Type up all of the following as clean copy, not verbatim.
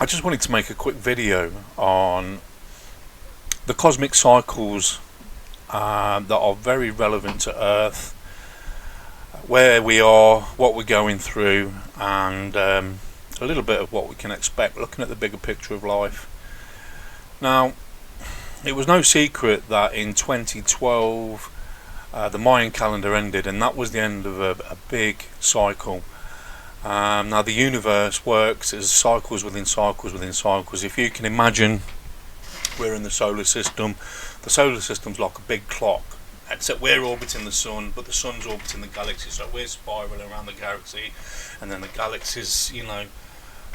I just wanted to make a quick video on the cosmic cycles that are very relevant to Earth, where we are, what we're going through, and a little bit of what we can expect looking at the bigger picture of life. Now, it was no secret that in 2012 the Mayan calendar ended, and that was the end of a big cycle. Now the universe works as cycles within cycles within cycles. If you can imagine, we're in the solar system. The solar system's like a big clock, except we're orbiting the sun, but the sun's orbiting the galaxy, so we're spiraling around the galaxy, and then the galaxy's, in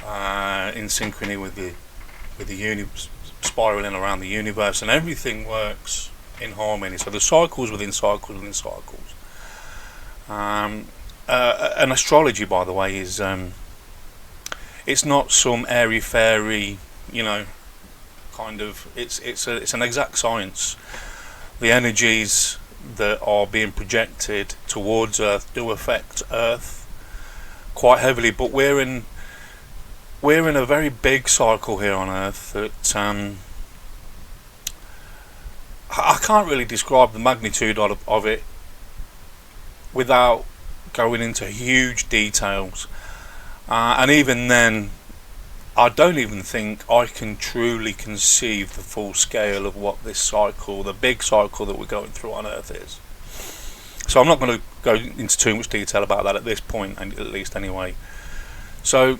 synchrony with the universe, spiraling around the universe, and everything works in harmony. So the cycles within cycles within cycles. And astrology, by the way, is it's not some airy fairy, kind of. It's an exact science. The energies that are being projected towards Earth do affect Earth quite heavily, but we're in a very big cycle here on Earth that I can't really describe the magnitude of it without going into huge details, and even then I don't even think I can truly conceive the full scale of what this cycle, the big cycle that we're going through on Earth, is. So I'm not going to go into too much detail about that at this point, and at least anyway. So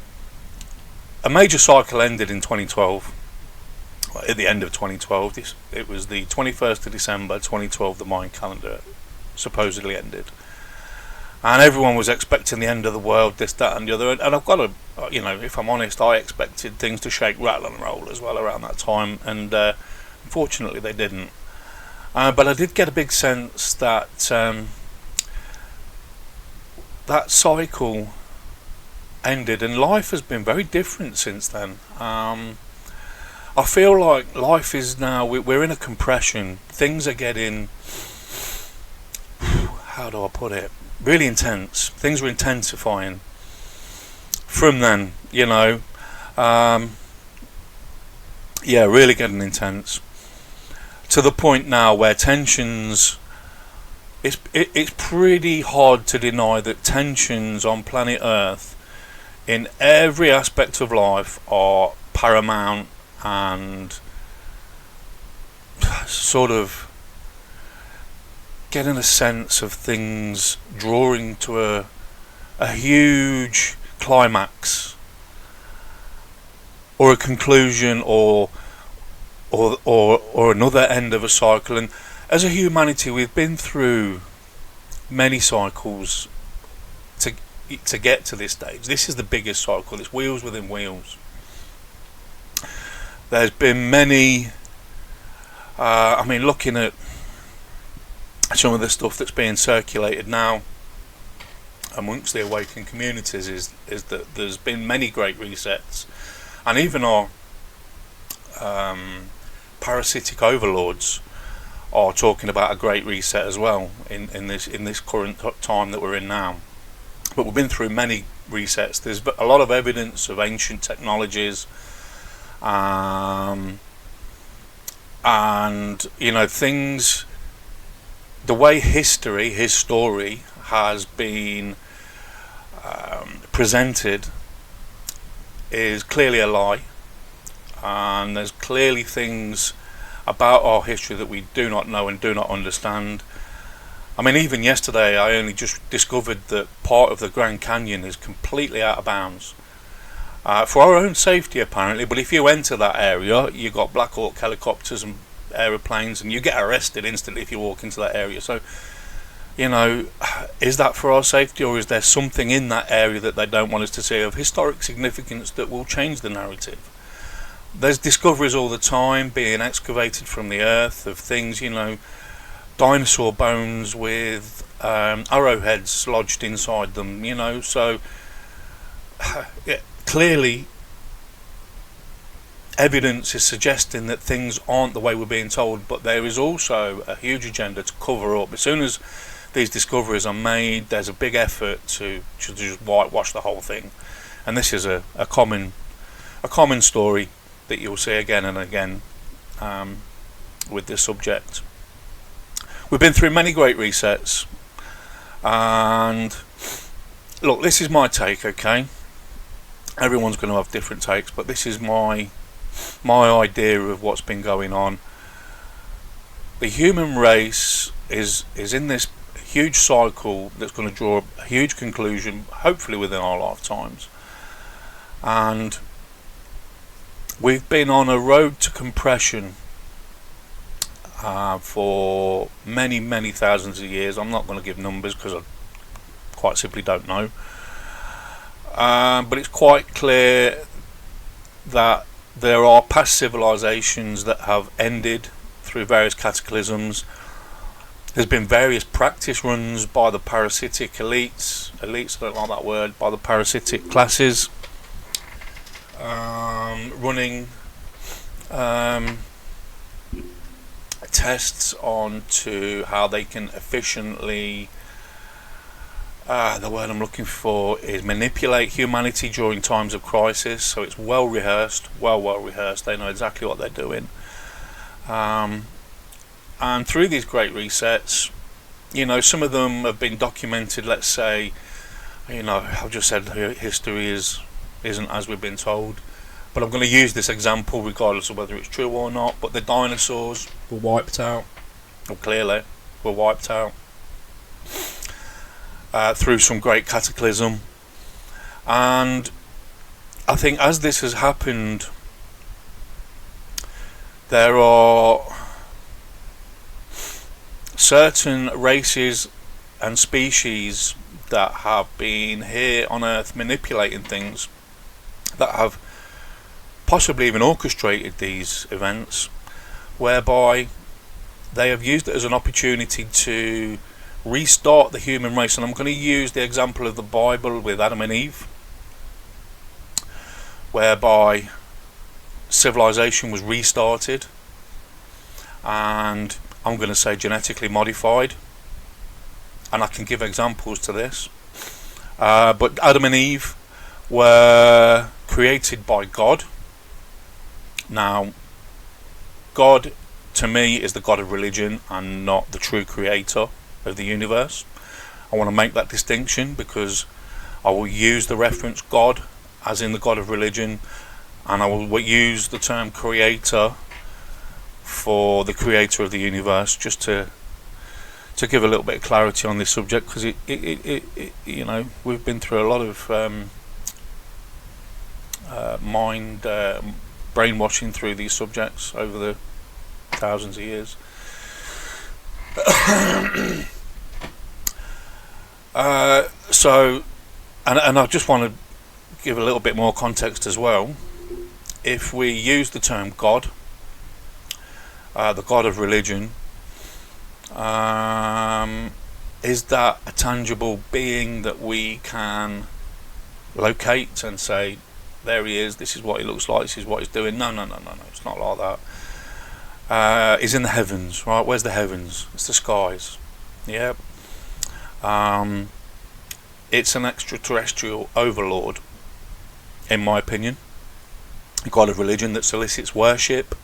a major cycle ended in 2012. At the end of 2012, it was the 21st of December 2012, the Mayan calendar supposedly ended. And everyone was expecting the end of the world, this, that and the other, and I've got to, if I'm honest, I expected things to shake, rattle and roll as well around that time, and unfortunately they didn't. But I did get a big sense that that cycle ended, and life has been very different since then. I feel like life is now, we're in a compression. Things are getting, how do I put it, really intense. Things are intensifying from then, really getting intense, to the point now where tensions, it's pretty hard to deny that tensions on planet Earth in every aspect of life are paramount, and sort of getting a sense of things drawing to a huge climax, or a conclusion, or another end of a cycle. And as a humanity, we've been through many cycles to get to this stage. This is the biggest cycle. It's wheels within wheels. There's been many, looking at some of the stuff that's being circulated now amongst the awakened communities is that there's been many great resets, and even our parasitic overlords are talking about a great reset as well in this current time that we're in now. But we've been through many resets. There's a lot of evidence of ancient technologies, and things, the way his story has been presented is clearly a lie, and there's clearly things about our history that we do not know and do not understand. Even yesterday I only just discovered that part of the Grand Canyon is completely out of bounds, for our own safety apparently, but if you enter that area, you got Black Hawk helicopters and aeroplanes, and you get arrested instantly if you walk into that area. So is that for our safety, or is there something in that area that they don't want us to see of historic significance that will change the narrative? There's discoveries all the time being excavated from the earth of things, dinosaur bones with arrowheads lodged inside them, so clearly evidence is suggesting that things aren't the way we're being told, but there is also a huge agenda to cover up. As soon as these discoveries are made, there's a big effort to just whitewash the whole thing, and this is a common a common story that you'll see again and again with this subject. We've been through many great resets, and look, this is my take, okay? Everyone's going to have different takes, but this is my idea of what's been going on. The human race is in this huge cycle that's going to draw a huge conclusion, hopefully within our lifetimes. And we've been on a road to compression for many thousands of years. I'm not going to give numbers because I quite simply don't know. But it's quite clear that there are past civilizations that have ended through various cataclysms. There's been various practice runs by the parasitic elites, I don't like that word, by the parasitic classes, running tests on to how they can efficiently, the word I'm looking for is manipulate humanity during times of crisis. So it's well rehearsed. They know exactly what they're doing. And through these great resets, some of them have been documented. Let's say, I've just said history isn't as we've been told, but I'm going to use this example regardless of whether it's true or not. But the dinosaurs were wiped out, or clearly were wiped out through some great cataclysm. And I think as this has happened, there are certain races and species that have been here on Earth manipulating things, that have possibly even orchestrated these events, whereby they have used it as an opportunity to restart the human race. And I'm going to use the example of the Bible with Adam and Eve, whereby civilization was restarted, and I'm going to say genetically modified, and I can give examples to this, but Adam and Eve were created by God. Now, God to me is the God of religion and not the true creator of the universe. I want to make that distinction because I will use the reference God as in the God of religion, and I will use the term creator for the creator of the universe, just to give a little bit of clarity on this subject, because it we've been through a lot of mind brainwashing through these subjects over the thousands of years. So I just want to give a little bit more context as well. If we use the term God, the God of religion, is that a tangible being that we can locate and say, there he is, this is what he looks like, this is what he's doing? No, it's not like that. He's in the heavens, right? Where's the heavens? It's the skies. Yeah. It's an extraterrestrial overlord, in my opinion, a God of religion that solicits worship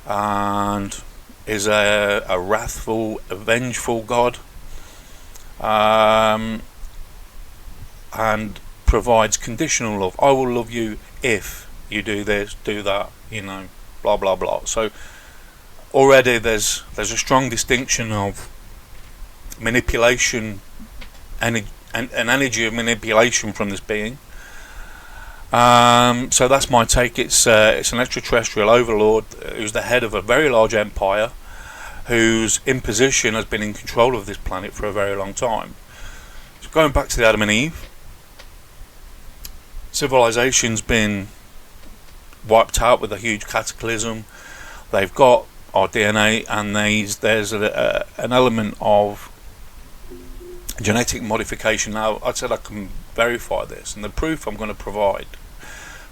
and is a wrathful, vengeful God, and provides conditional love. I will love you if you do this, do that, blah blah blah. So already there's a strong distinction of manipulation, an energy of manipulation from this being. So that's my take. It's an extraterrestrial overlord who's the head of a very large empire, whose imposition has been in control of this planet for a very long time. So going back to the Adam and Eve, civilization's been wiped out with a huge cataclysm. They've got our DNA, and there's an element of genetic modification. Now, I said I can verify this, and the proof I'm going to provide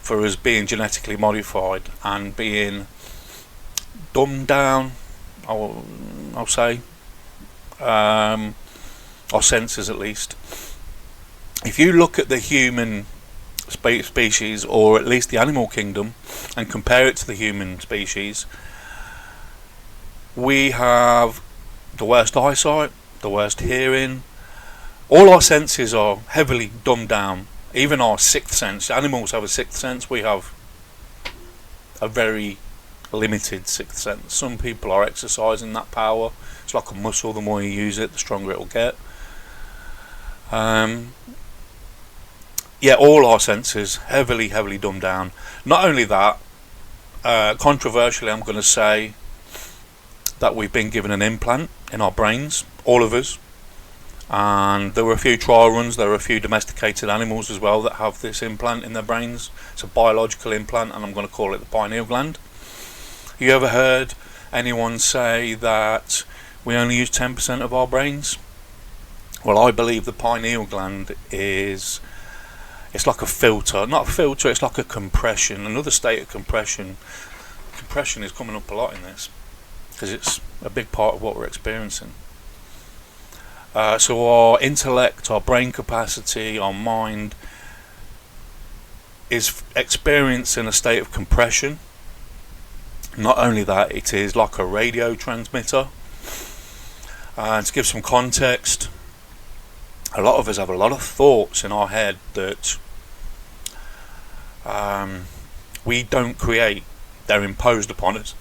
for us being genetically modified and being dumbed down, I'll say, our senses at least. If you look at the human species, or at least the animal kingdom, and compare it to the human species, we have the worst eyesight, the worst hearing. All our senses are heavily dumbed down. Even our sixth sense. Animals have a sixth sense. We have a very limited sixth sense. Some people are exercising that power. It's like a muscle. The more you use it, the stronger it will get. All our senses heavily dumbed down. Not only that, controversially, I'm going to say that we've been given an implant in our brains, all of us. And there were a few trial runs. There are a few domesticated animals as well that have this implant in their brains. It's a biological implant, and I'm going to call it the pineal gland. You ever heard anyone say that we only use 10% of our brains? Well, I believe the pineal gland it's like a filter. Not a filter, it's like a compression, another state of compression. Compression is coming up a lot in this, because it's a big part of what we're experiencing. So our intellect, our brain capacity, our mind is experiencing a state of compression. Not only that, it is like a radio transmitter. To give some context, a lot of us have a lot of thoughts in our head that we don't create. They're imposed upon us.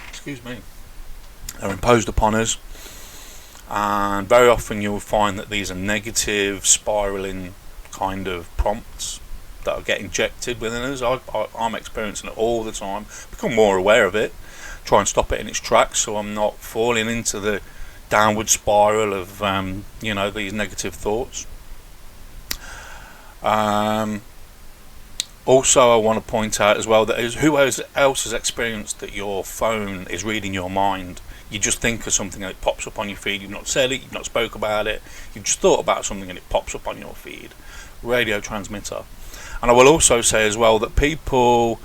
Excuse me. They're imposed upon us. And very often you'll find that these are negative, spiraling kind of prompts that are get injected within us. I'm experiencing it all the time. Become more aware of it. Try and stop it in its tracks so I'm not falling into the downward spiral of these negative thoughts. Also, I want to point out as well that who else has experienced that your phone is reading your mind? You just think of something and it pops up on your feed. You've not said it, you've not spoke about it, you've just thought about something and it pops up on your feed. Radio transmitter. And I will also say as well that people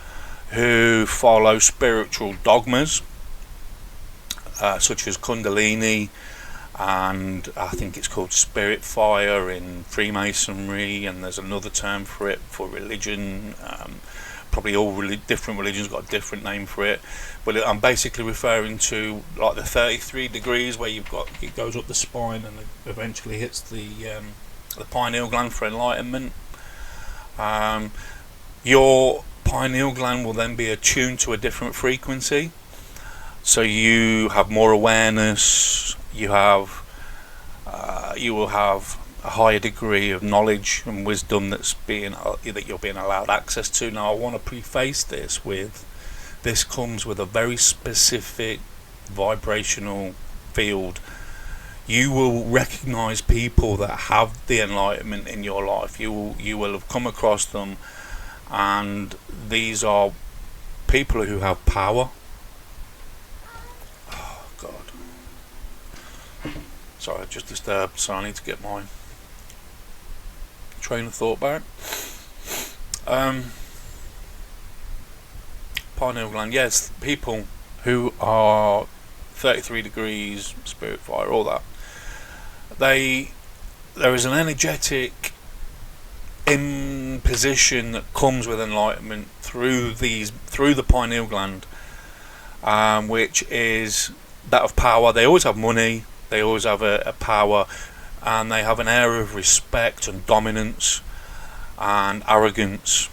who follow spiritual dogmas, such as Kundalini, and I think it's called spirit fire in Freemasonry, and there's another term for it for religion. Probably all different religions got a different name for it, but I'm basically referring to like the 33 degrees where you've got it goes up the spine and eventually hits the pineal gland for enlightenment. Your pineal gland will then be attuned to a different frequency, so you have more awareness. You will have a higher degree of knowledge and wisdom that you're being allowed access to. Now, I want to preface this with, this comes with a very specific vibrational field. You will recognize people that have the enlightenment in your life. You will have come across them, and these are people who have power. Oh God. Sorry, I just disturbed, so I need to get my train of thought back. Pineal gland, yes, people who are 33 degrees, spirit fire, all that. There is an energetic imposition that comes with enlightenment through the pineal gland, which is that of power. They always have money. They always have a power, and they have an air of respect and dominance and arrogance.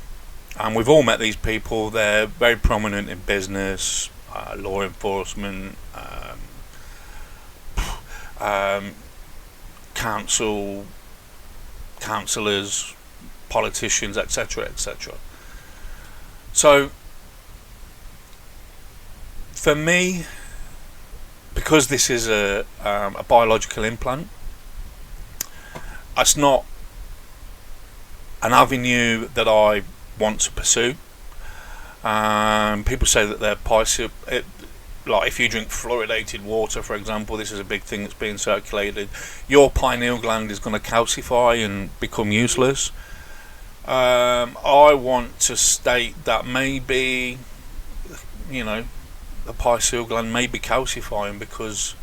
And we've all met these people. They're very prominent in business, law enforcement, councillors, politicians, etc., etc. So, for me, because this is a biological implant, it's not an avenue that I want to pursue. People say that they're like if you drink fluoridated water, for example, this is a big thing that's being circulated, your pineal gland is going to calcify and become useless. I want to state that maybe, the pineal gland may be calcifying because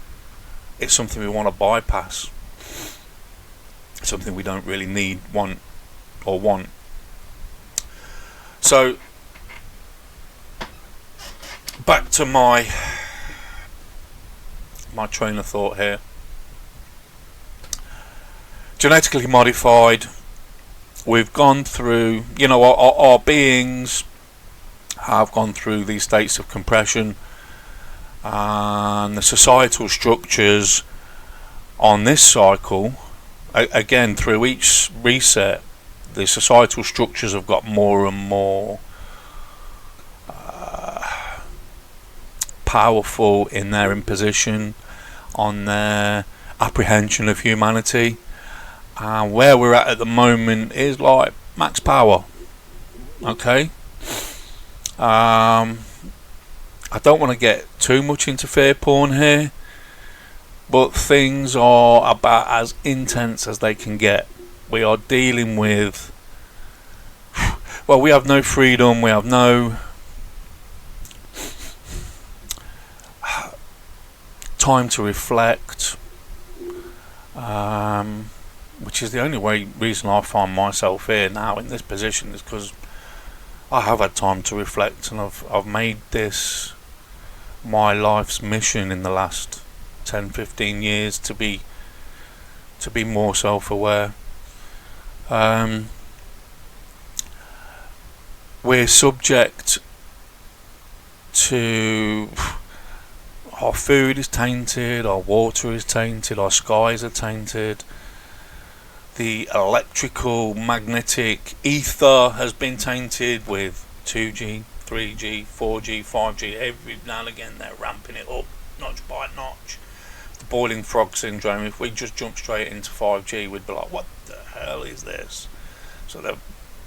it's something we want to bypass, something we don't really need, want. So back to my train of thought here. Genetically modified, we've gone through, our beings have gone through these states of compression, and the societal structures on this cycle, again through each reset, the societal structures have got more and more powerful in their imposition on their apprehension of humanity. And where we're at the moment is like max power. Okay. I don't want to get too much into fear porn here, but things are about as intense as they can get. We are dealing with, well, we have no freedom, we have no time to reflect, which is the only reason I find myself here now in this position, is because I have had time to reflect, and I've made this my life's mission in the last 10-15 years to be more self-aware. We're subject to, our food is tainted, our water is tainted, our skies are tainted, the electrical magnetic ether has been tainted with 2G, 3G, 4G, 5G. Every now and again they're ramping it up notch by notch. The boiling frog syndrome, if we just jump straight into 5G, we'd be like, what the hell is this? So they've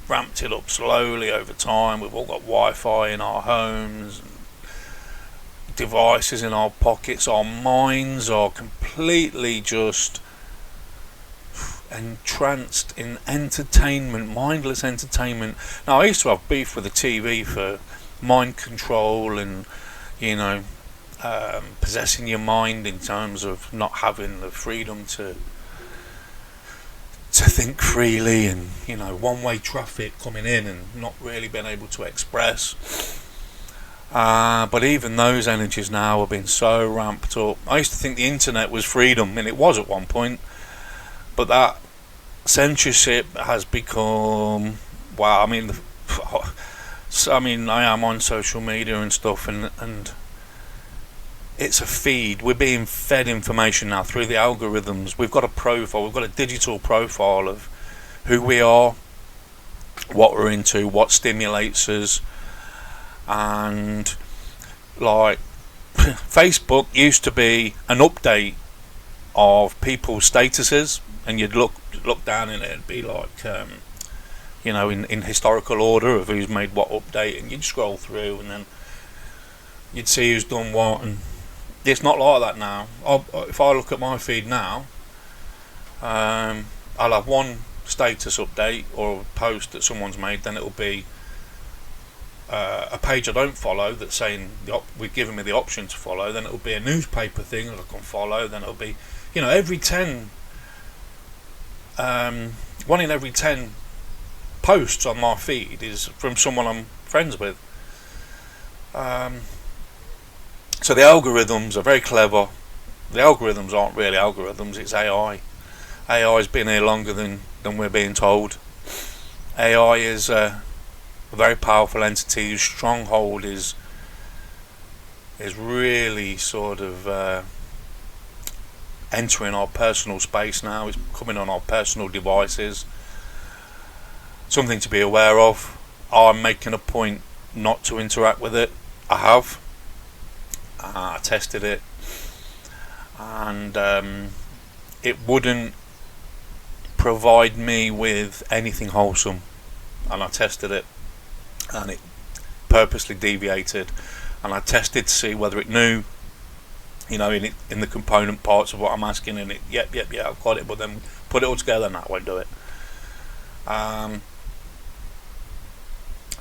ramped it up slowly over time. We've all got Wi-Fi in our homes, devices in our pockets. Our minds are completely just entranced in entertainment, mindless entertainment. Now, I used to have beef with the TV for mind control and, possessing your mind in terms of not having the freedom to think freely, and one-way traffic coming in and not really being able to express. But even those energies now have been so ramped up. I used to think the internet was freedom, and it was at one point, but that censorship has become, wow. I am on social media and stuff, and it's a feed. We're being fed information now through the algorithms. We've got a profile, we've got a digital profile of who we are, what we're into, what stimulates us. And like Facebook used to be an update of people's statuses, and you'd look down and it'd be like in historical order of who's made what update, and you'd scroll through and then you'd see who's done what. And it's not like that now. If I look at my feed now, I'll have one status update or a post that someone's made, then it'll be a page I don't follow that's saying we've given me the option to follow, then it'll be a newspaper thing that I can follow, then it'll be every 10 1 in every 10 posts on my feed is from someone I'm friends with. So the algorithms are very clever. The algorithms aren't really algorithms, it's AI. AI's been here longer than we're being told. AI is a very powerful entity whose stronghold is really sort of entering our personal space now. It's coming on our personal devices. Something to be aware of. I'm making a point not to interact with it. I have. I tested it, and it wouldn't provide me with anything wholesome, and I tested it, and it purposely deviated, and I tested to see whether it knew, in the component parts of what I'm asking, and it, yep, I've got it, but then put it all together, and that won't do it.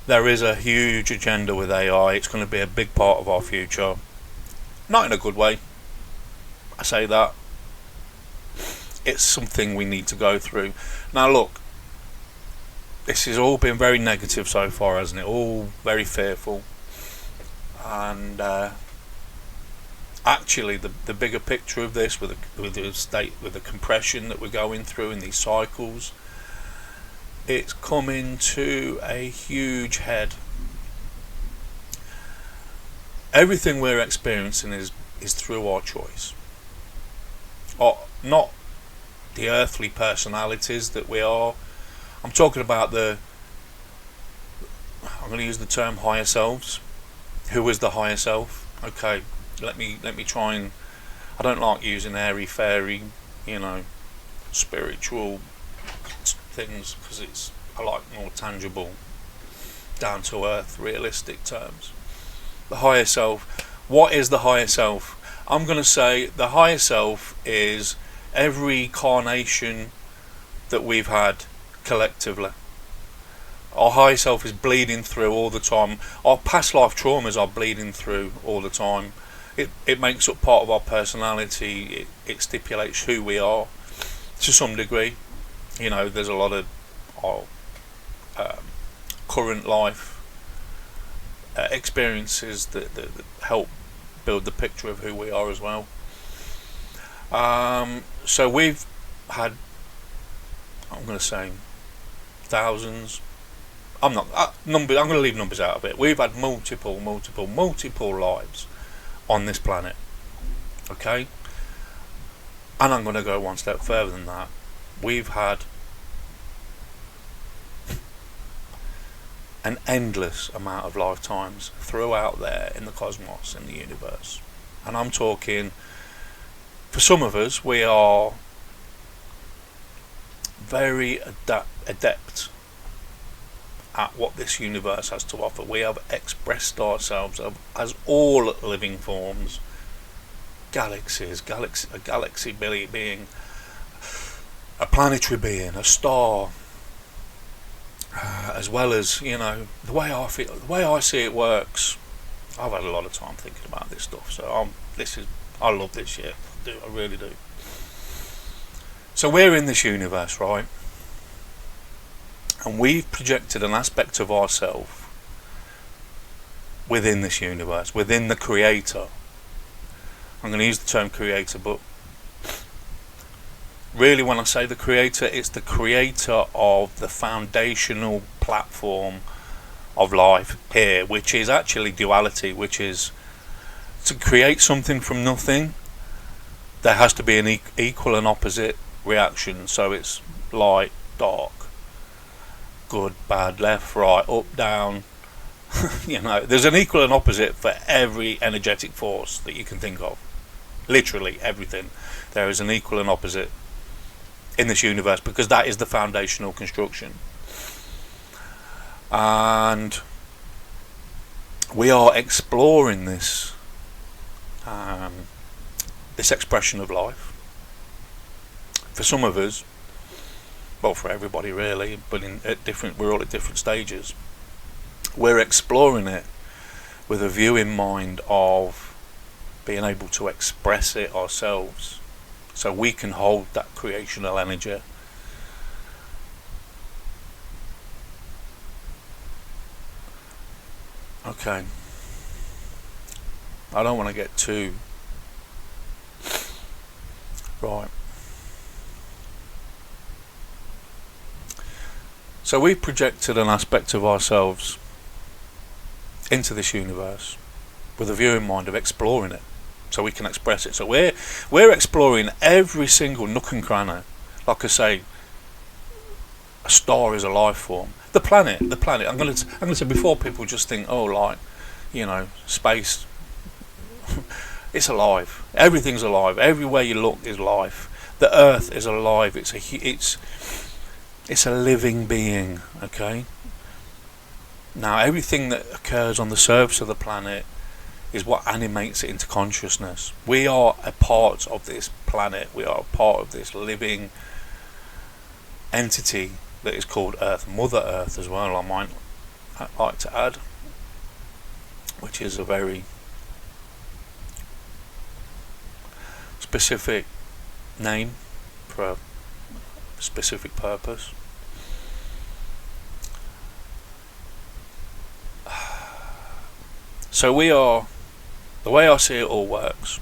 There is a huge agenda with AI. It's going to be a big part of our future. Not in a good way, I say that. It's something we need to go through. Now look, this has all been very negative so far, hasn't it? All very fearful. And actually, the bigger picture of this, with the compression that we're going through in these cycles, it's coming to a huge head. Everything we're experiencing is through our choice, or not the earthly personalities that we are. I'm talking about I'm going to use the term higher selves. Who is the higher self? Okay, let me try and, I don't like using airy fairy, spiritual things, because I like more tangible, down to earth, realistic terms. The higher self. What is the higher self? I'm going to say the higher self is every carnation that we've had collectively. Our higher self is bleeding through all the time. Our past life traumas are bleeding through all the time. It makes up part of our personality. It stipulates who we are to some degree. There's a lot of our current life experiences that help build the picture of who we are as well. So we've had, I'm going to say, thousands. I'm going to leave numbers out of it. We've had multiple lives on this planet. Okay? And I'm going to go one step further than that. We've had an endless amount of lifetimes throughout there in the cosmos, in the universe. And I'm talking, for some of us, we are very adept at what this universe has to offer. We have expressed ourselves as all living forms, galaxies, a galaxy being, a planetary being, a star, as well as, the way I see it works. I've had a lot of time thinking about this stuff, so I love this shit. I really do. So we're in this universe, right? And we've projected an aspect of ourselves within this universe, within the creator. I'm going to use the term creator, but really when I say the creator, it's the creator of the foundational platform of life here, which is actually duality, which is to create something from nothing. There has to be an equal and opposite reaction. So it's light, dark, good, bad, left, right, up, down. There's an equal and opposite for every energetic force that you can think of. Literally everything. There is an equal and opposite in this universe, because that is the foundational construction. And we are exploring this this expression of life. For some of us, well, for everybody really, but we're all at different stages. We're exploring it with a view in mind of being able to express it ourselves, so we can hold that creational energy. Okay. I don't want to get too... Right. So we projected an aspect of ourselves into this universe with a view in mind of exploring it, so we can express it. So we're exploring every single nook and cranny. Like I say, a star is a life form. The planet. I'm going to say, before people just think, space. It's alive. Everything's alive. Everywhere you look is life. The Earth is alive. It's a living being. Okay. Now, everything that occurs on the surface of the planet is what animates it into consciousness. We are a part of this planet. We are a part of this living entity that is called Earth, Mother Earth as well, I might like to add, which is a very specific name for a specific purpose. So we are, the way I see it all works,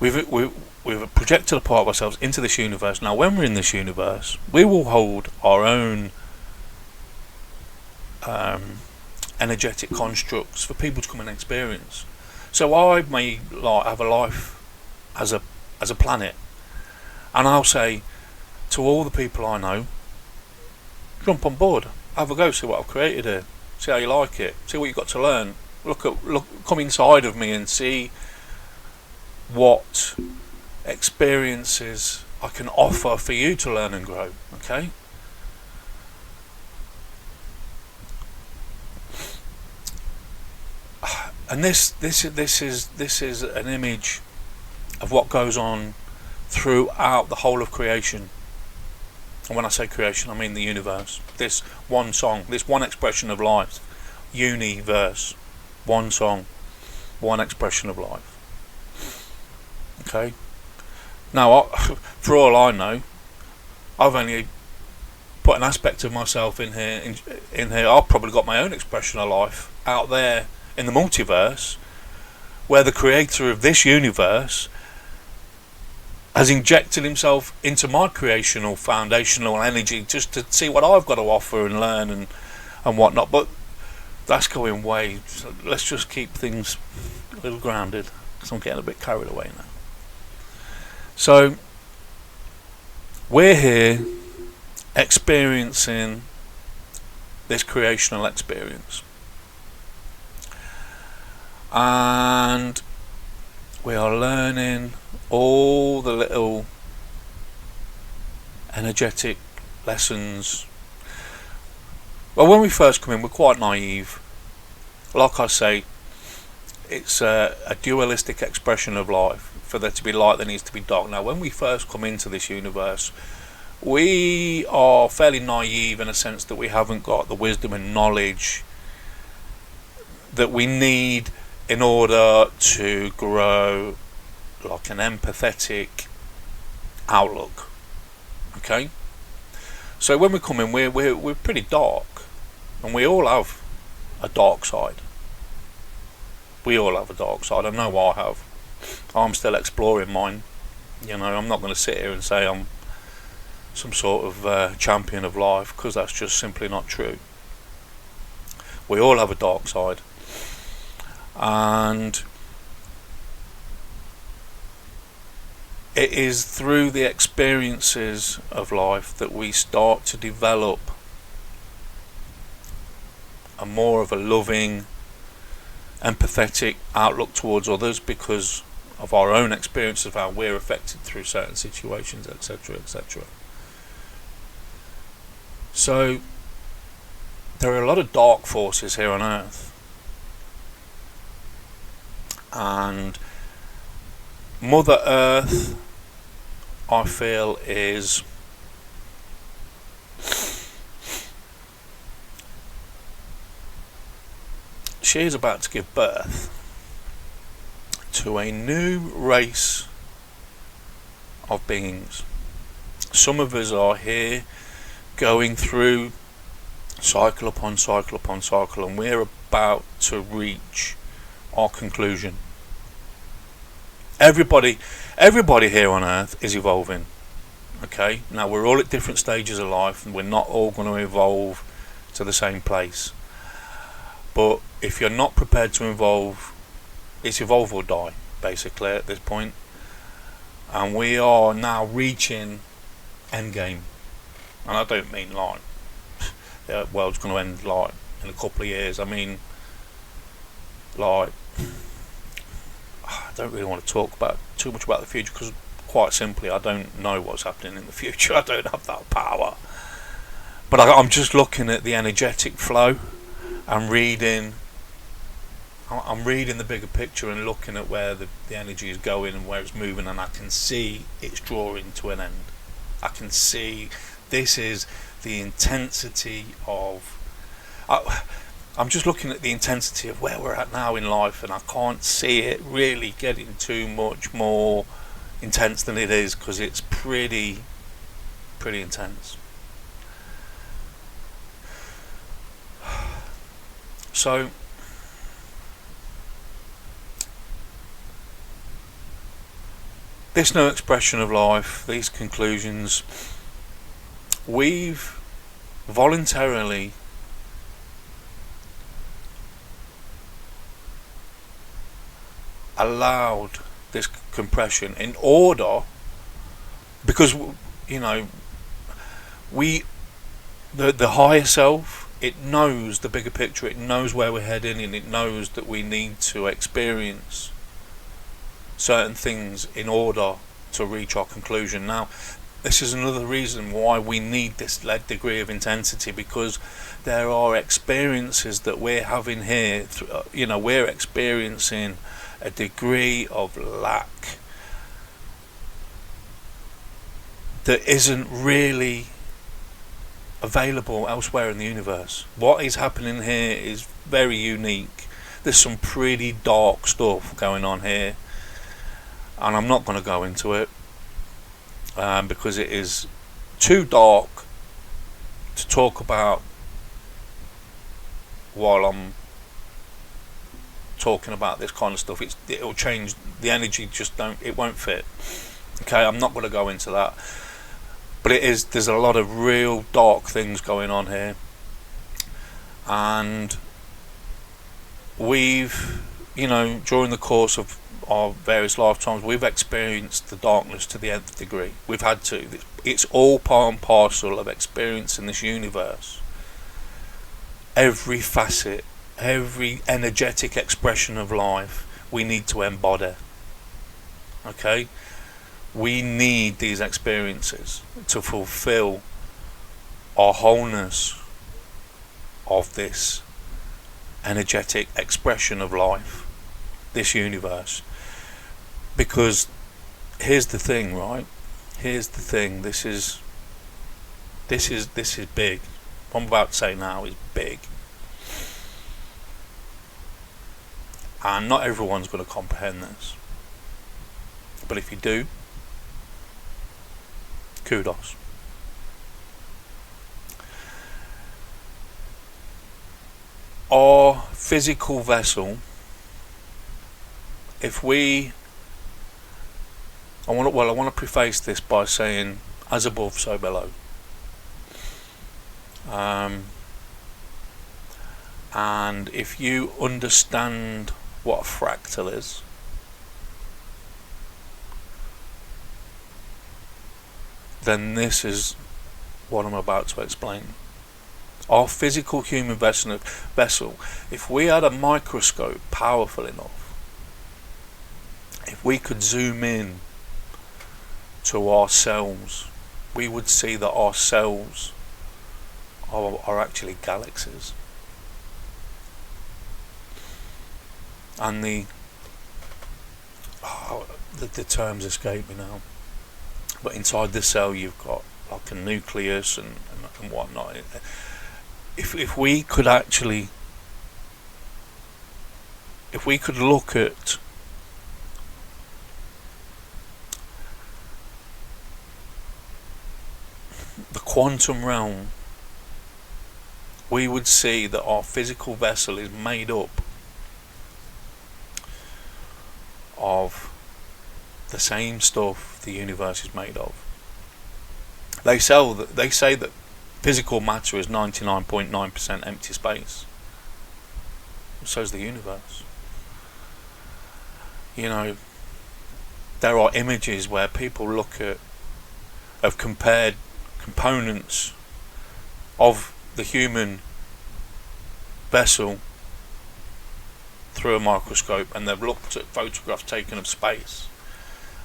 we've projected a part of ourselves into this universe. Now when we're in this universe, we will hold our own energetic constructs for people to come and experience. So I may have a life as a planet, and I'll say to all the people I know, jump on board, have a go, see what I've created here, see how you like it, see what you've got to learn, come inside of me and see what experiences I can offer for you to learn and grow. Okay? And this is an image of what goes on throughout the whole of creation. And when I say creation, I mean the universe. This one song, this one expression of life, universe, one song, one expression of life. Okay. Now, for all I know, I've only put an aspect of myself in here. In here, I've probably got my own expression of life out there in the multiverse, where the creator of this universe has injected himself into my creational, foundational energy just to see what I've got to offer and learn and whatnot. But that's going way. So let's just keep things a little grounded, because I'm getting a bit carried away now. So we're here experiencing this creational experience, and we are learning all the little energetic lessons. Well, when we first come in, we're quite naive. Like I say, it's a dualistic expression of life. For there to be light, there needs to be dark. Now, when we first come into this universe, we are fairly naive in a sense that we haven't got the wisdom and knowledge that we need in order to grow like an empathetic outlook. Okay? So when we come in, we're pretty dark, and we all have a dark side. We all have a dark side. I know I have. I'm still exploring mine. You know, I'm not going to sit here and say I'm some sort of champion of life, because that's just simply not true. We all have a dark side, and it is through the experiences of life that we start to develop a more of a loving, empathetic outlook towards others, because of our own experience of how we're affected through certain situations, etc., etc. So there are a lot of dark forces here on Earth, and Mother Earth, I feel, is she is about to give birth to a new race of beings. Some of us are here going through cycle upon cycle upon cycle, and we're about to reach our conclusion. Everybody here on Earth is evolving. Okay, now we're all at different stages of life, and we're not all going to evolve to the same place. But if you're not prepared to evolve, it's evolve or die, basically, at this point. And we are now reaching endgame. And I don't mean like the world's going to end like in a couple of years. I mean, like, I don't really want to talk about too much about the future, because quite simply I don't know what's happening in the future. I don't have that power. But I'm just looking at the energetic flow and I'm reading the bigger picture and looking at where the energy is going and where it's moving, and I can see it's drawing to an end. I can see this is the intensity of I'm just looking at the intensity of where we're at now in life, and I can't see it really getting too much more intense than it is, because it's pretty intense. So this new expression of life, these conclusions, we've voluntarily allowed this compression in order, because the higher self, it knows the bigger picture, it knows where we're heading, and it knows that we need to experience certain things in order to reach our conclusion. Now, this is another reason why we need this degree of intensity, because there are experiences that we're having here. We're experiencing a degree of lack that isn't really available elsewhere in the universe. What is happening here is very unique. There's some pretty dark stuff going on here, and I'm not going to go into it because it is too dark to talk about while I'm talking about this kind of stuff. It'll change the energy, it won't fit. Okay, I'm not going to go into that, but there's a lot of real dark things going on here, and we've during the course of our various lifetimes, we've experienced the darkness to the nth degree. We've had to. It's all part and parcel of experiencing this universe. Every facet, every energetic expression of life, we need to embody. Okay? We need these experiences to fulfill our wholeness of this energetic expression of life, this universe. Because here's the thing, right? Here's the thing. This is big. What I'm about to say now is big, and not everyone's going to comprehend this. But if you do, kudos. Our physical vessel, I want to preface this by saying, as above, so below. And if you understand what a fractal is, then this is what I'm about to explain. Our physical human vessel, if we had a microscope powerful enough, if we could zoom in to our cells, we would see that our cells are actually galaxies. And the terms escape me now, but inside the cell you've got like a nucleus and whatnot. If we could look at the quantum realm, we would see that our physical vessel is made up of the same stuff the universe is made of. They say that physical matter is 99.9% empty space. So is the universe. There are images where people have compared components of the human vessel through a microscope, and they've looked at photographs taken of space,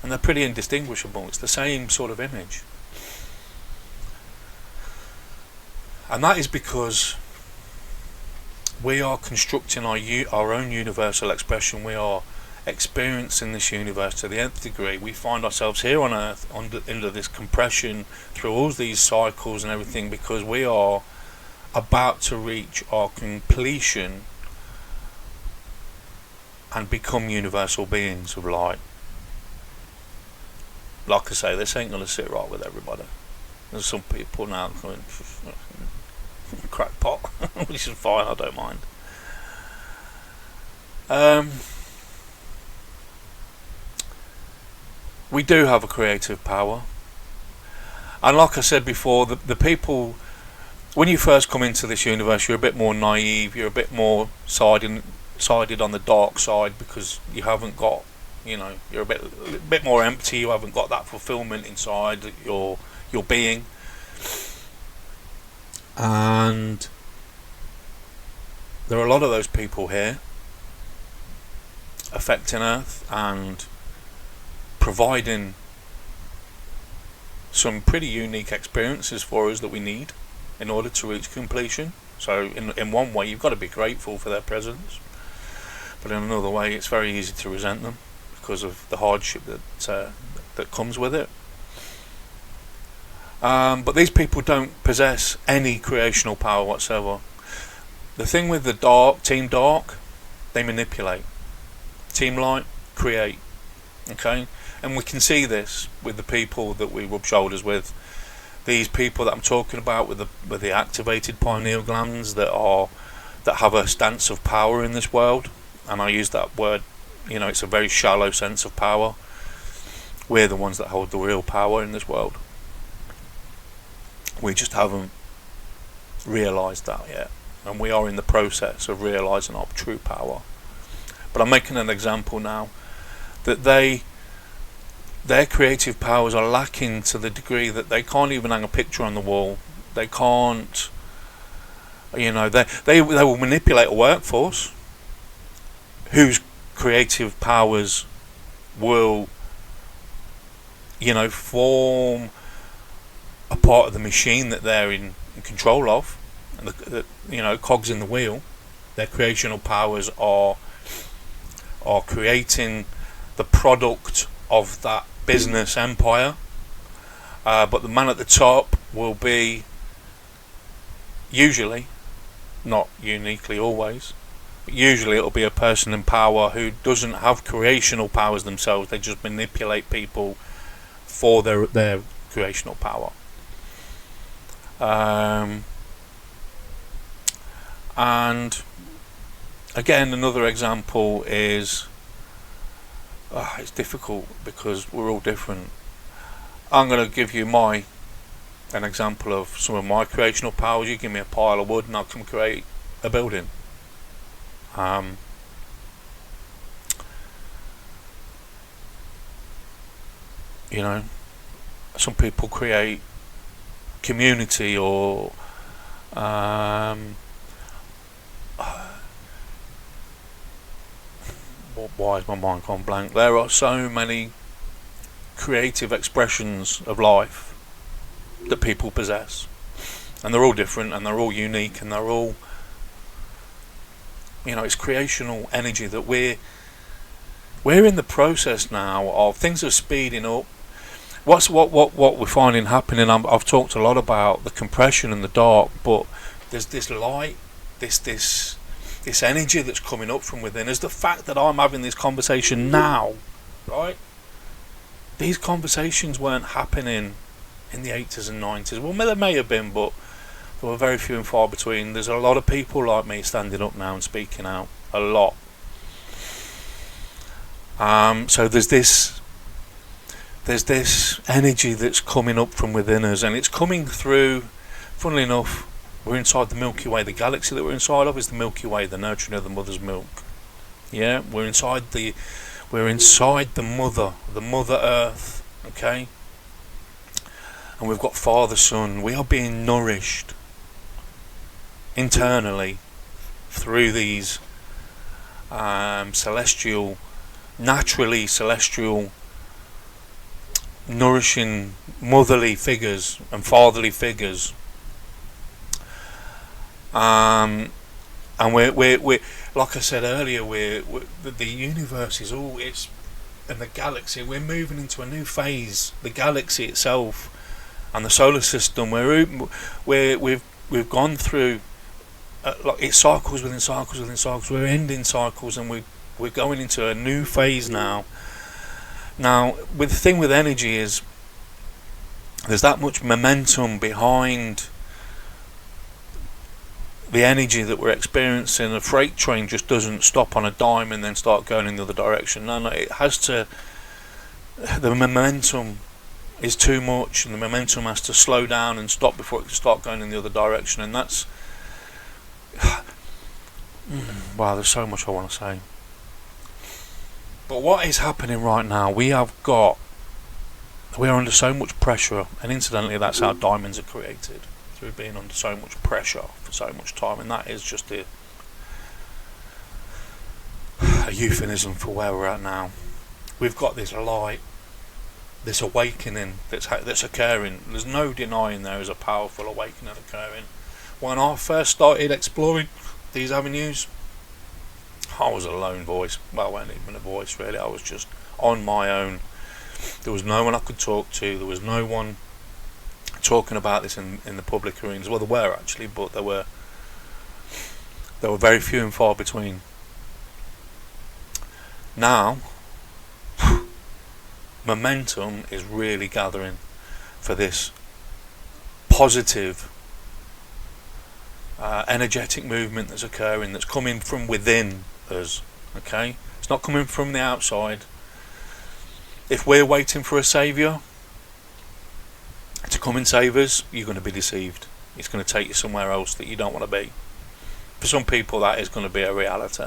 and they're pretty indistinguishable. It's the same sort of image. And that is because we are constructing our own universal expression. We are experiencing this universe to the nth degree. We find ourselves here on Earth under this compression through all these cycles and everything, because we are about to reach our completion and become universal beings of light. Like I say, this ain't going to sit right with everybody. There's some people now going crackpot, which is fine, I don't mind. Um, we do have a creative power, and like I said before, the people, when you first come into this universe, you're a bit more naive, you're a bit more sided on the dark side, because you haven't got, you're a bit more empty, you haven't got that fulfillment inside your being. And there are a lot of those people here affecting Earth and providing some pretty unique experiences for us that we need in order to reach completion. So in one way, you've got to be grateful for their presence, but in another way, it's very easy to resent them because of the hardship that comes with it. But these people don't possess any creational power whatsoever. The thing with the Team Dark, they manipulate. Team Light, create. Okay? And we can see this with the people that we rub shoulders with. These people that I'm talking about with the activated pineal glands that have a stance of power in this world. And I use that word, it's a very shallow sense of power. We're the ones that hold the real power in this world. We just haven't realised that yet, and we are in the process of realising our true power. But I'm making an example now that their creative powers are lacking to the degree that they can't even hang a picture on the wall. They can't, they will manipulate a workforce whose creative powers will, form a part of the machine that they're in control of, and the cogs in the wheel. Their creational powers are creating the product of that business empire, but the man at the top will be, usually, not uniquely always, but usually it'll be a person in power who doesn't have creational powers themselves. They just manipulate people for their creational power. And again, another example is, it's difficult because we're all different. I'm going to give you an example of some of my creational powers. You give me a pile of wood and I can create a building. Some people create community, or why is my mind gone blank? There are so many creative expressions of life that people possess, and they're all different and they're all unique, and they're all, it's creational energy that we're in the process now of. Things are speeding up. What we're finding happening, I've talked a lot about the compression and the dark, but there's this light, this energy that's coming up from within. Is the fact that I'm having this conversation now, right? These conversations weren't happening in the 80s and 90s. Well, there may have been, but there were very few and far between. There's a lot of people like me standing up now and speaking out. A lot. So there's this energy that's coming up from within us, and it's coming through. Funnily enough, we're inside the Milky Way. The galaxy that we're inside of is the Milky Way, the nurturing of the mother's milk. Yeah, we're inside the mother Earth. Okay, and we've got Father Son. We are being nourished internally through these naturally celestial, nourishing motherly figures and fatherly figures. And we're like I said earlier, the universe is all, and the galaxy, we're moving into a new phase. The galaxy itself and the solar system, we've gone through it's cycles within cycles within cycles. We're ending cycles, and we're going into a new phase now. Now, with the thing with energy is there's that much momentum behind the energy that we're experiencing, a freight train just doesn't stop on a dime and then start going in the other direction. No, it has to. The momentum is too much, and the momentum has to slow down and stop before it can start going in the other direction. And that's wow. There's so much I want to say. But what is happening right now? We are under so much pressure, and incidentally, that's how diamonds are created, through being under so much pressure for so much time, and that is just a euphemism for where we're at now. We've got this light, this awakening that's occurring. There's no denying there is a powerful awakening occurring. When I first started exploring these avenues, I was a lone voice. Well, I wasn't even a voice really. I was just on my own. There was no one I could talk to. There was no one talking about this in the public arenas. Well, there were actually, but there were very few and far between. Now, momentum is really gathering for this positive, energetic movement that's occurring, that's coming from within us. Okay, it's not coming from the outside. If we're waiting for a saviour to come and save us, you're going to be deceived. It's going to take you somewhere else that you don't want to be. For some people, that is going to be a reality.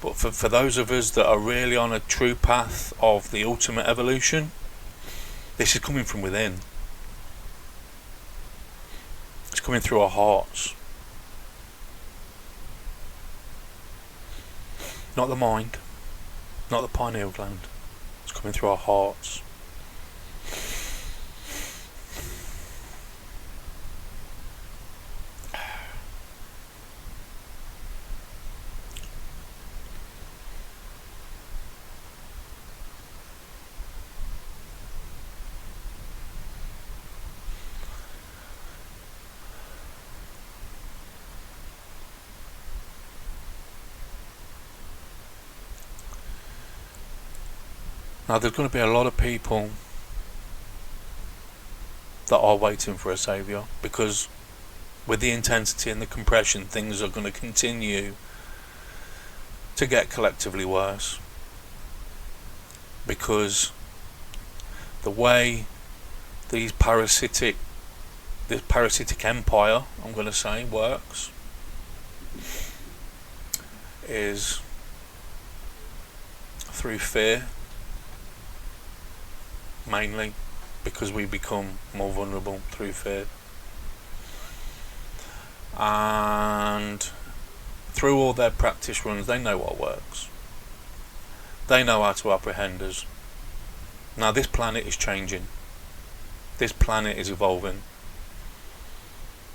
But for those of us that are really on a true path of the ultimate evolution, this is coming from within. It's coming through our hearts. Not the mind, not the pineal gland. It's coming through our hearts. Now, there's going to be a lot of people that are waiting for a saviour, because with the intensity and the compression, things are going to continue to get collectively worse, because the way this parasitic empire, I'm going to say, works is through fear, mainly, because we become more vulnerable through fear, and through all their practice runs, they know what works. They know how to apprehend us. Now, this planet is changing. This planet is evolving,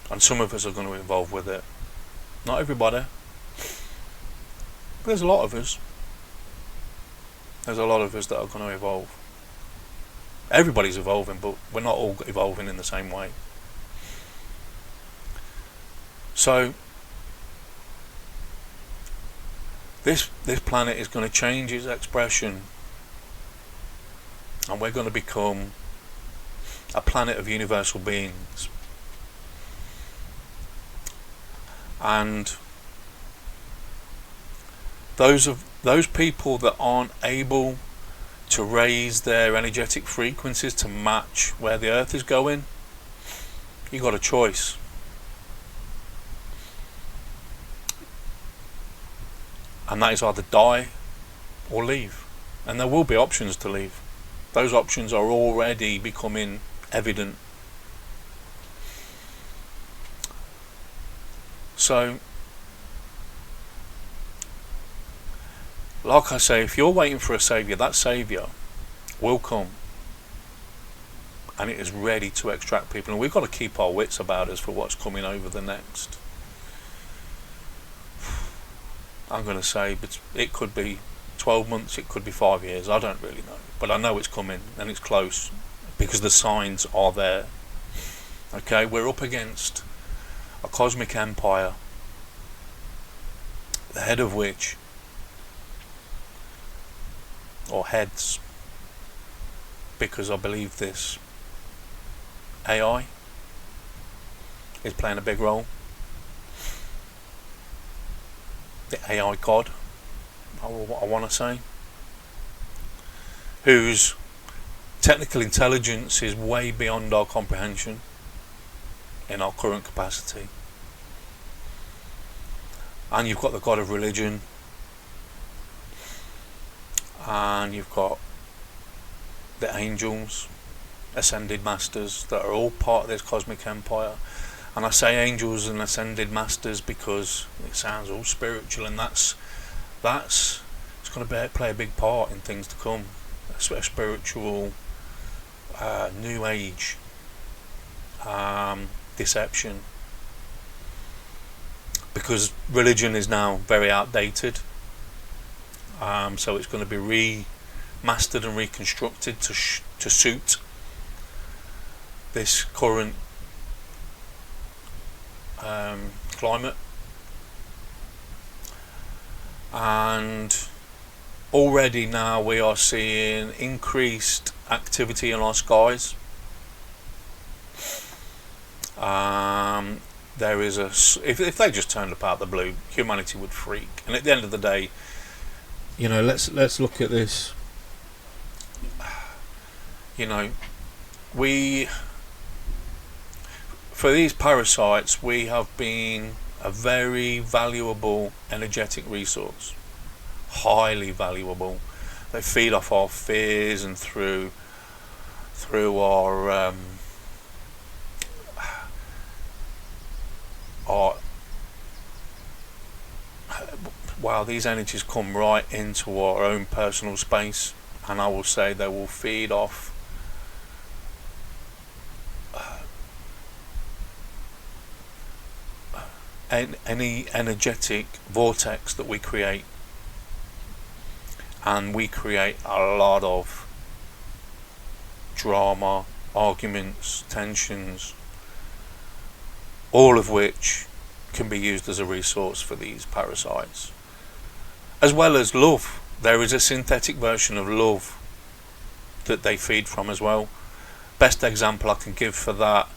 and some of us are going to evolve with it. Not everybody, but there's a lot of us. There's a lot of us that are going to evolve. Everybody's evolving, but we're not all evolving in the same way. So this planet is going to change its expression, and we're going to become a planet of universal beings. And those people that aren't able to raise their energetic frequencies to match where the earth is going, you got a choice. And that is either die or leave. And there will be options to leave. Those options are already becoming evident. So, like I say, if you're waiting for a saviour, that saviour will come, and it is ready to extract people. And we've got to keep our wits about us for what's coming over the next, I'm going to say, but it could be 12 months, it could be 5 years, I don't really know. But I know it's coming, and it's close, because the signs are there. Okay, we're up against a cosmic empire, the head of which, or heads, because I believe this AI is playing a big role. the AI god, I want to say, whose technical intelligence is way beyond our comprehension in our current capacity. And you've got the god of religion, and you've got the angels, ascended masters, that are all part of this cosmic empire. And I say angels and ascended masters because it sounds all spiritual, and that's it's going to play a big part in things to come. A spiritual new age deception, because religion is now very outdated. So it's going to be remastered and reconstructed to suit this current climate. And already now we are seeing increased activity in our skies. There is if they just turned up out of the blue, humanity would freak. And at the end of the day, you know, let's look at this. You know, for these parasites, we have been a very valuable energetic resource, highly valuable. They feed off our fears and through our wow, these energies come right into our own personal space, and I will say they will feed off any energetic vortex that we create. And we create a lot of drama, arguments, tensions, all of which can be used as a resource for these parasites, as well as love. There is a synthetic version of love that they feed from as well. Best example I can give for that,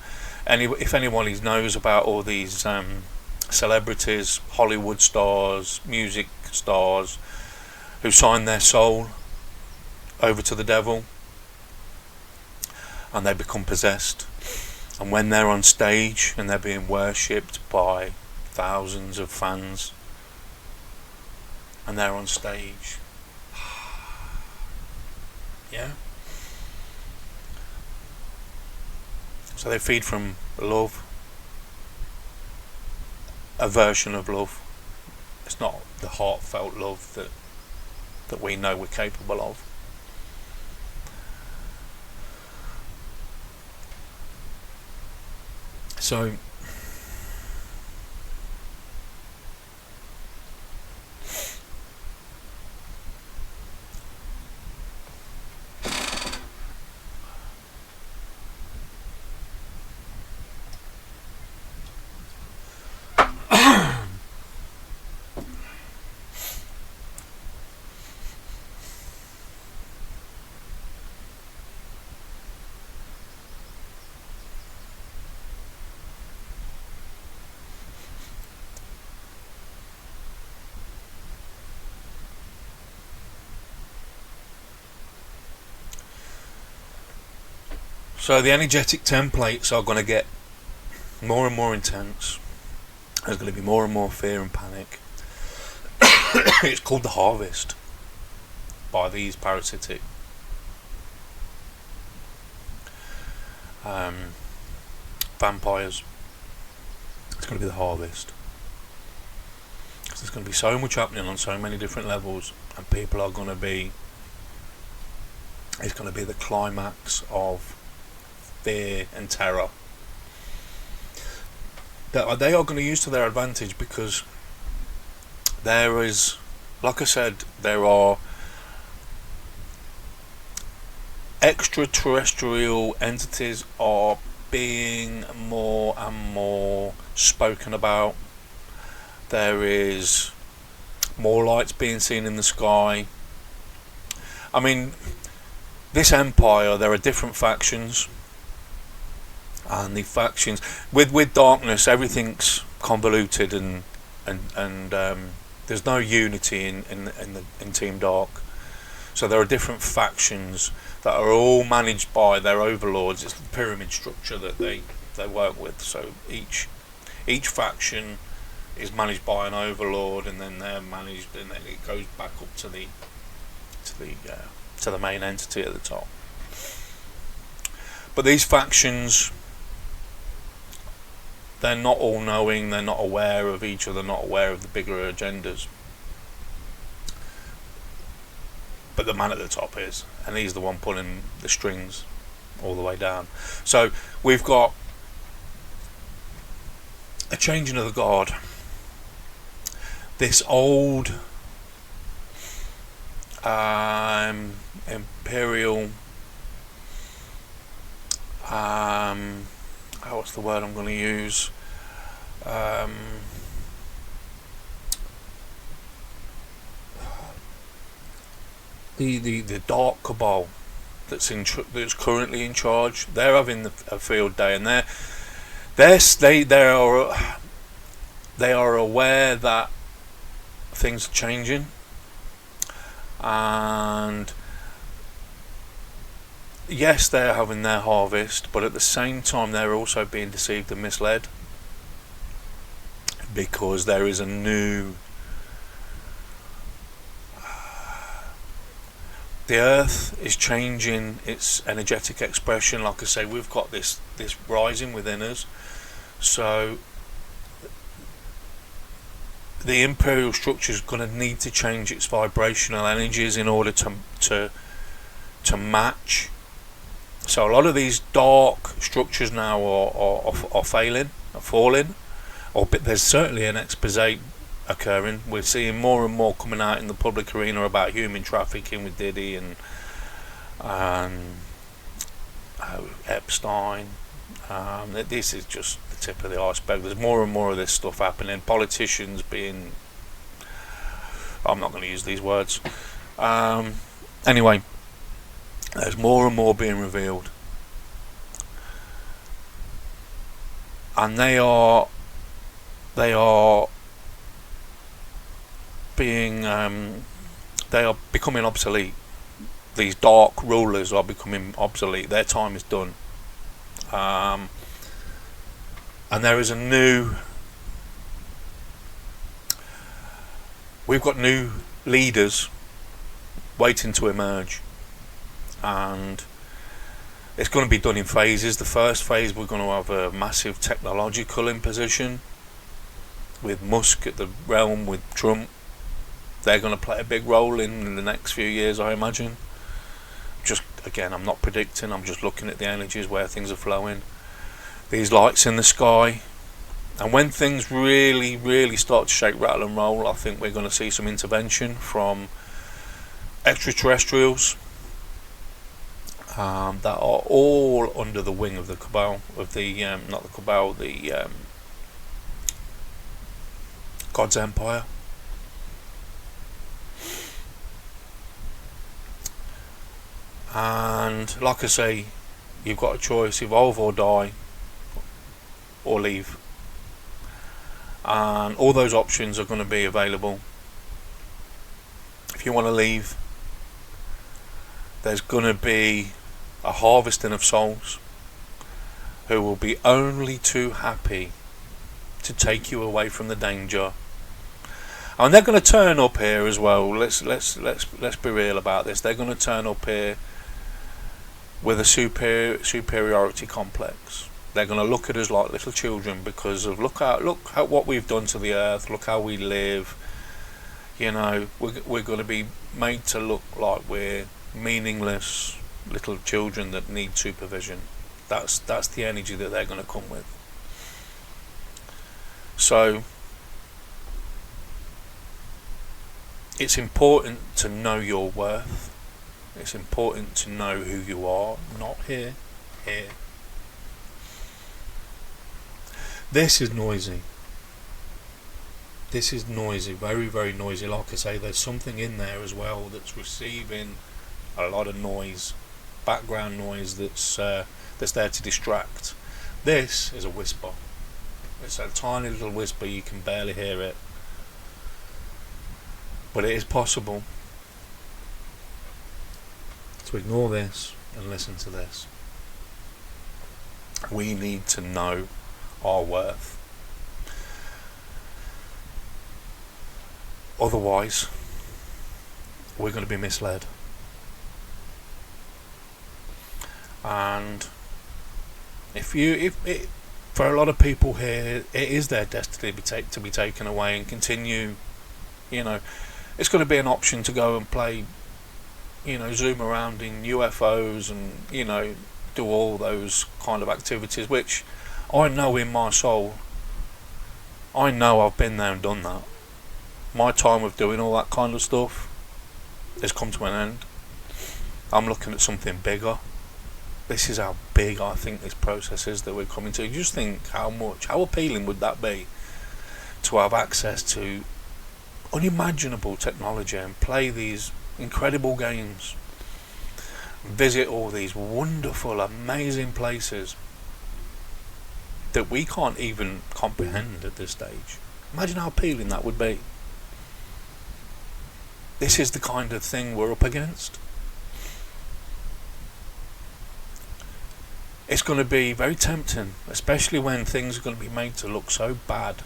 if anyone knows about all these celebrities, Hollywood stars, music stars, who sign their soul over to the devil and they become possessed. And when they're on stage and they're being worshipped by thousands of fans, and they're on stage, yeah, so they feed from love, a version of love. It's not the heartfelt love that we know we're capable of. So So the energetic templates are going to get more and more intense. There's going to be more and more fear and panic. It's called the harvest by these parasitic vampires. It's going to be the harvest. Because there's going to be so much happening on so many different levels, and people are going to be, it's going to be the climax of fear and terror that they are going to use to their advantage, because there is, like I said, there are extraterrestrial entities are being more and more spoken about. There is more lights being seen in the sky. I mean, this empire, there are different factions, and the factions with darkness, everything's convoluted and There's no unity in Team Dark. So there are different factions that are all managed by their overlords. It's the pyramid structure that they work with. So each faction is managed by an overlord, and then they're managed, and then it goes back up to the main entity at the top. But these factions, they're not all knowing, they're not aware of each other, not aware of the bigger agendas. But the man at the top is, and he's the one pulling the strings all the way down. So we've got a changing of the guard. This old imperial, what's the word I'm going to use? The Dark Cabal that's currently in charge. They're having a field day, and they are aware that things are changing, and yes, they're having their harvest, but at the same time they're also being deceived and misled, because there is a new the earth is changing its energetic expression. Like I say, we've got this rising within us. So the imperial structure is going to need to change its vibrational energies in order to match. So a lot of these dark structures now are falling, or there's certainly an expose occurring. We're seeing more and more coming out in the public arena about human trafficking with Diddy and Epstein. This is just the tip of the iceberg. There's more and more of this stuff happening. Politicians being, I'm not going to use these words. Anyway, there's more and more being revealed, and they are becoming obsolete. These dark rulers are becoming obsolete. Their time is done, and there is we've got new leaders waiting to emerge, and it's going to be done in phases. The first phase, we're going to have a massive technological imposition with Musk at the realm, with Trump. They're going to play a big role in the next few years, I imagine. Just again, I'm not predicting, I'm just looking at the energies where things are flowing. These lights in the sky, and when things really, really start to shake, rattle and roll, I think we're going to see some intervention from extraterrestrials that are all under the wing of the cabal, of the not the cabal, the God's Empire. And like I say, you've got a choice: evolve or die, or leave. And all those options are going to be available. If you want to leave, there's going to be a harvesting of souls who will be only too happy to take you away from the danger. And they're going to turn up here as well. Let's be real about this. They're going to turn up here with a superiority complex. They're going to look at us like little children because of look at what we've done to the earth. Look how we live. You know, we're going to be made to look like we're meaningless little children that need supervision. That's the energy that they're going to come with. So it's important to know your worth. It's important to know who you are, not here. This is noisy. This is noisy, very, very noisy. Like I say, there's something in there as well that's receiving a lot of noise, background noise that's there to distract. This is a whisper. It's a tiny little whisper, you can barely hear it. But it is possible to ignore this and listen to this. We need to know our worth. Otherwise, we're going to be misled. And for a lot of people here, it is their destiny to be taken away and continue, it's going to be an option to go and play, zoom around in UFOs and, do all those kind of activities, which I know in my soul, I know I've been there and done that. My time of doing all that kind of stuff has come to an end. I'm looking at something bigger. This is how big I think this process is that we're coming to. Just think how appealing would that be to have access to unimaginable technology and play these incredible games, visit all these wonderful, amazing places that we can't even comprehend at this stage. Imagine how appealing that would be. This is the kind of thing we're up against. It's going to be very tempting, especially when things are going to be made to look so bad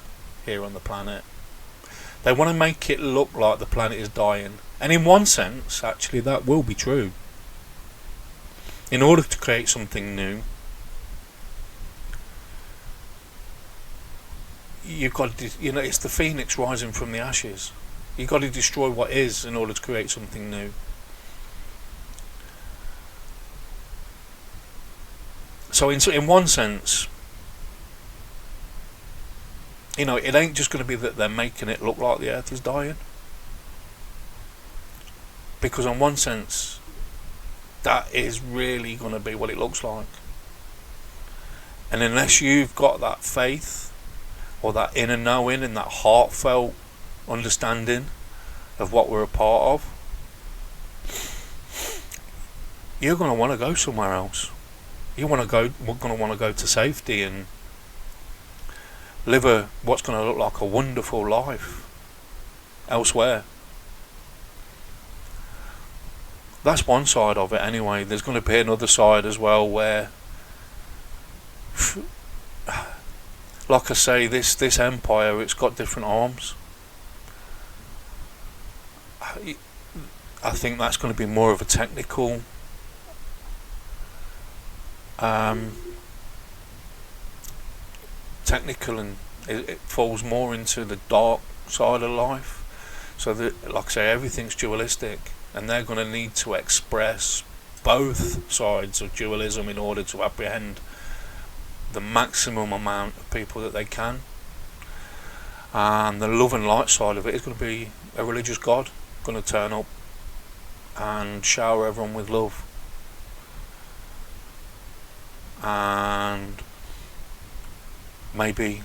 here on the planet. They want to make it look like the planet is dying. And in one sense, actually, that will be true. In order to create something new, you've got to, it's the phoenix rising from the ashes. You've got to destroy what is in order to create something new. So in one sense, it ain't just going to be that they're making it look like the earth is dying. Because in one sense, that is really going to be what it looks like. And unless you've got that faith, or that inner knowing and that heartfelt understanding of what we're a part of, you're going to want to go somewhere else. We're going to want to go to safety and live what's going to look like a wonderful life elsewhere. That's one side of it anyway. There's going to be another side as well where, like I say, this empire, it's got different arms. I think that's going to be more of a technical and it falls more into the dark side of life. So that, like I say, everything's dualistic, and they're going to need to express both sides of dualism in order to apprehend the maximum amount of people that they can. And the love and light side of it is going to be a religious God going to turn up and shower everyone with love. And maybe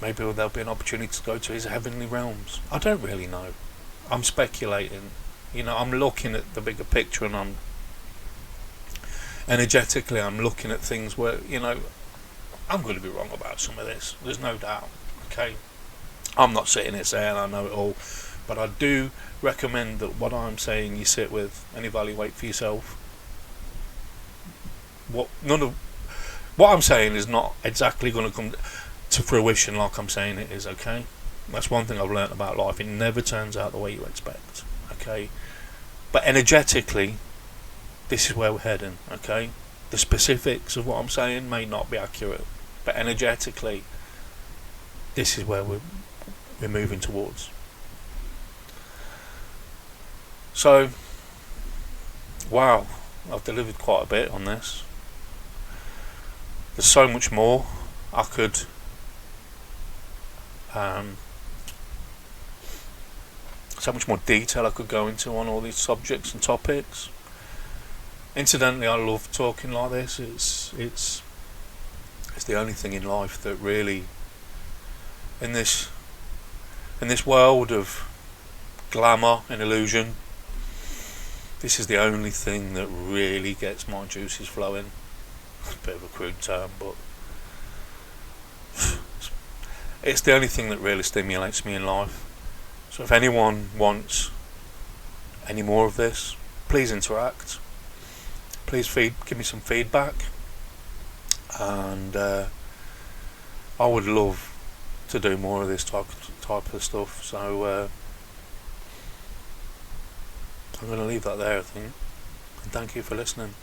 there'll be an opportunity to go to his heavenly realms. I don't really know. I'm speculating. I'm looking at the bigger picture, and I'm energetically looking at things where, I'm going to be wrong about some of this. There's no doubt. Okay, I'm not sitting here saying I know it all, but I do recommend that what I'm saying you sit with and evaluate for yourself. What I'm saying is not exactly going to come to fruition like I'm saying it is, okay? That's one thing I've learnt about life. It never turns out the way you expect, okay? But energetically, this is where we're heading, okay? The specifics of what I'm saying may not be accurate, but energetically, this is where we're moving towards. So, wow, I've delivered quite a bit on this. There's so much more I could so much more detail I could go into on all these subjects and topics. Incidentally, I love talking like this. It's the only thing in life that really, in this world of glamour and illusion, this is the only thing that really gets my juices flowing. It's a bit of a crude term, but it's the only thing that really stimulates me in life. So if anyone wants any more of this, please interact. Please give me some feedback, and I would love to do more of this type of stuff. So I'm going to leave that there, I think, and thank you for listening.